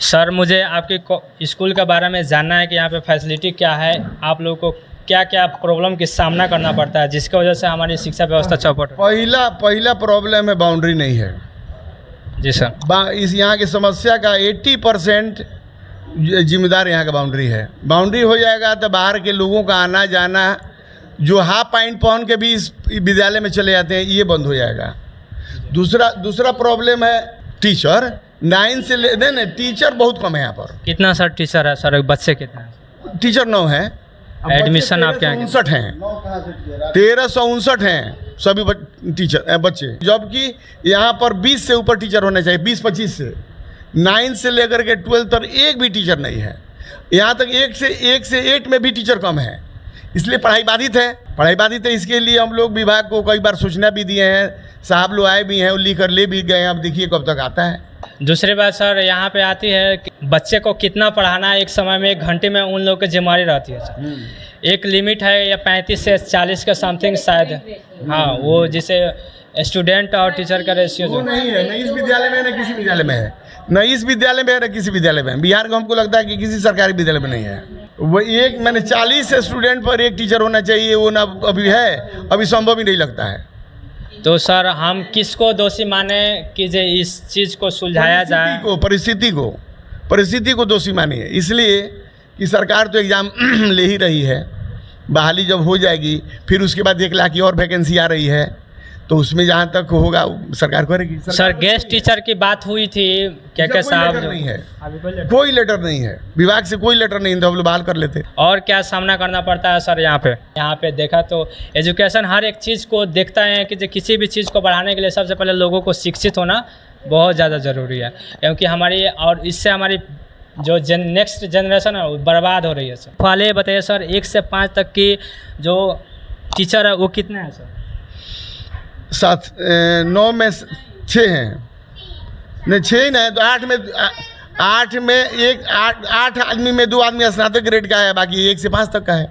Sir मुझे आपके school के बारे में जानना है कि यहाँ पे फैसिलिटी क्या है, आप लोगों को क्या क्या प्रॉब्लम का सामना करना पड़ता है जिसकी वजह से हमारी शिक्षा व्यवस्था चौपट है। पहला प्रॉब्लम है बाउंड्री नहीं है। जी सर। इस यहाँ की समस्या का 80% जिम्मेदार यहाँ का बाउंड्री है। बाउंड्री हो जाएगा तो बाहर के लोगों का आना जाना जो हाफ पैंट पहन के भी इस विद्यालय में चले जाते हैं ये बंद हो जाएगा। दूसरा प्रॉब्लम है टीचर। 9 से नहीं टीचर बहुत कम है यहाँ पर। कितना सर टीचर है सर, बच्चे कितने हैं? टीचर 9 है। एडमिशन आपके यहाँ 1359 हैं, 1359 हैं सभी टीचर बच्चे, जबकि यहाँ पर 20 से ऊपर टीचर होने चाहिए, 20-25 से। 9 से लेकर के 12 तक एक भी टीचर नहीं है। यहाँ तक 1 से 8 में भी टीचर कम है, इसलिए पढ़ाई बाधित है। इसके लिए हम लोग विभाग को कई बार सूचना भी दिए हैं, साहब लोग आए भी हैं, लिख कर ले भी गए हैं। अब देखिए कब तक आता है। दूसरी बात सर यहाँ पे आती है कि बच्चे को कितना पढ़ाना है एक समय में, 1 घंटे में उन लोगों की जिम्मेदारी रहती है सर। एक लिमिट है या 35 से 40 के समथिंग शायद, हाँ वो जिसे स्टूडेंट और टीचर का रेशियो जो नहीं है, न इस विद्यालय में न किसी विद्यालय में है, न इस विद्यालय में न किसी विद्यालय में। बिहार को हमको लगता है कि किसी सरकारी विद्यालय में नहीं है। वो एक मैंने 40 स्टूडेंट पर 1 टीचर होना चाहिए, वो ना अभी है, अभी संभव ही नहीं लगता है। तो सर हम किसको दोषी माने कि जो इस चीज़ को सुलझाया जाए? परिस्थिति को दोषी मानिए, इसलिए कि सरकार तो एग्ज़ाम ले ही रही है। बहाली जब हो जाएगी फिर उसके बाद 1 लाख की और वैकेंसी आ रही है, तो उसमें जहाँ तक होगा सरकार करेगी। सर गेस्ट टीचर की बात हुई थी क्या साहब? नहीं है, कोई लेटर नहीं है, विभाग से कोई लेटर नहीं, तो हम लोग बहाल कर लेते। और क्या सामना करना पड़ता है सर यहाँ पे देखा तो एजुकेशन हर एक चीज़ को देखता है कि किसी भी चीज़ को बढ़ाने के लिए सबसे पहले लोगों को शिक्षित होना बहुत ज़्यादा ज़रूरी है, क्योंकि हमारी और इससे हमारी जो नेक्स्ट जनरेशन है वो बर्बाद हो रही है। सर पहले बताइए सर 1 से 5 तक की जो टीचर है वो कितने हैं सर? 9 में 6 हैं, नहीं 6 नहीं तो 8 में 8 आदमी में 2 आदमी स्नातक ग्रेड का है, बाकी 1 से 5 तक का है।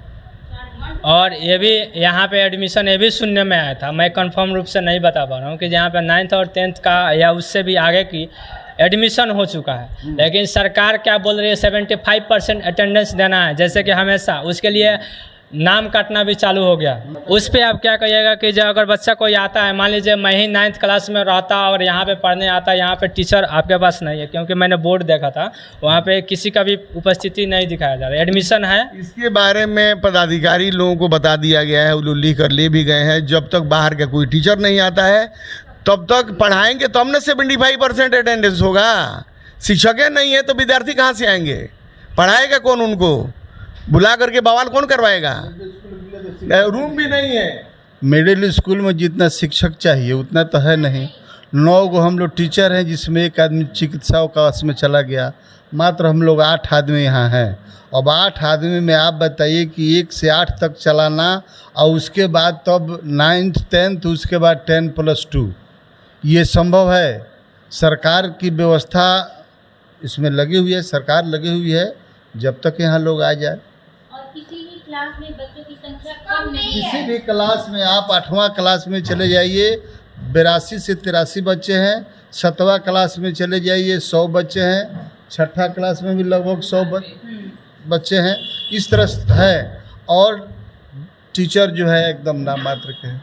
और ये भी यहाँ पे एडमिशन ये भी सुनने में आया था, मैं कंफर्म रूप से नहीं बता पा रहा हूँ कि यहाँ पे 9th और 10th का या उससे भी आगे की एडमिशन हो चुका है, लेकिन सरकार क्या बोल रही है 75% अटेंडेंस देना है जैसे कि हमेशा, उसके लिए नाम काटना भी चालू हो गया। उस पर आप क्या कहिएगा कि जब अगर बच्चा कोई आता है, मान लीजिए मैं ही 9th क्लास में रहता और यहाँ पे पढ़ने आता, यहाँ पे टीचर आपके पास नहीं है, क्योंकि मैंने बोर्ड देखा था वहाँ पे किसी का भी उपस्थिति नहीं दिखाया जा रहा है, एडमिशन है। इसके बारे में पदाधिकारी लोगों को बता दिया गया है, वो लोग लिख कर ले भी गए हैं। जब तक बाहर का कोई टीचर नहीं आता है तब तक पढ़ाएंगे तब न 75% अटेंडेंस होगा। शिक्षकें नहीं है तो विद्यार्थी कहाँ से आएंगे? पढ़ाएगा कौन? उनको बुला करके बवाल कौन करवाएगा? रूम भी नहीं है। मिडिल स्कूल में जितना शिक्षक चाहिए उतना तो है नहीं। 9 गो हम लोग टीचर हैं, जिसमें 1 आदमी चिकित्सा क्लास में चला गया। मात्र हम लोग 8 आदमी यहाँ हैं। अब 8 आदमी में आप बताइए कि 1 से 8 तक चलाना, और उसके बाद तब 9th 10th उसके बाद 10+2, ये संभव है? सरकार की व्यवस्था इसमें लगी हुई है, सरकार लगी हुई है, जब तक यहाँ लोग आ जाए। किसी भी क्लास में बच्चों की संख्या कम नहीं है। किसी भी क्लास में आप 8वां क्लास में चले जाइए 82 से 83 बच्चे हैं, 7वां क्लास में चले जाइए 100 बच्चे हैं, 6ठा क्लास में भी लगभग 100 बच्चे हैं। इस तरह है, और टीचर जो है एकदम नाम मात्र के हैं।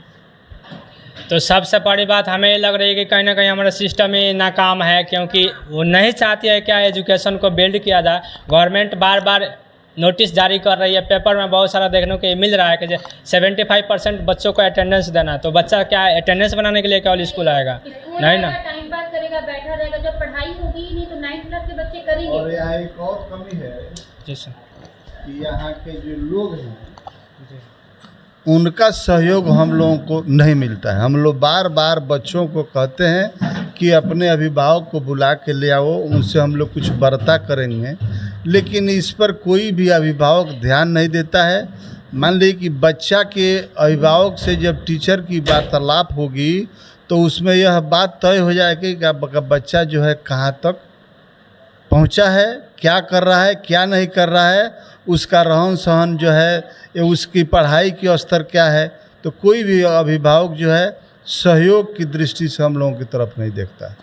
तो सबसे बड़ी बात हमें लग रही है कि कहीं ना कहीं हमारा सिस्टम ही नाकाम है, क्योंकि वो नहीं चाहती है क्या एजुकेशन को बिल्ड किया जाए। गवर्नमेंट बार बार नोटिस जारी कर रही है, पेपर में बहुत सारा देखने को मिल रहा है कि 75% बच्चों को अटेंडेंस देना है। तो बच्चा क्या अटेंडेंस बनाने के लिए केवल स्कूल आएगा? नहीं ना, टाइम पास करेगा, बैठा रहेगा। जब पढ़ाई होगी ही नहीं तो 9th क्लास के बच्चे करेंगे। और यहाँ एक और कमी है जी सर, कि यहाँ के जो लोग हैं उनका सहयोग हम लोगों को नहीं मिलता है। हम लोग बार बार बच्चों को कहते हैं कि अपने अभिभावक को बुला के ले आओ, उनसे हम लोग कुछ वार्ता करेंगे, लेकिन इस पर कोई भी अभिभावक ध्यान नहीं देता है। मान लीजिए कि बच्चा के अभिभावक से जब टीचर की वार्तालाप होगी तो उसमें यह बात तय हो जाएगी कि बच्चा जो है कहाँ तक पहुंचा है, क्या कर रहा है, क्या नहीं कर रहा है, उसका रहन सहन जो है, उसकी पढ़ाई की स्तर क्या है। तो कोई भी अभिभावक जो है सहयोग की दृष्टि से हम लोगों की तरफ नहीं देखता है।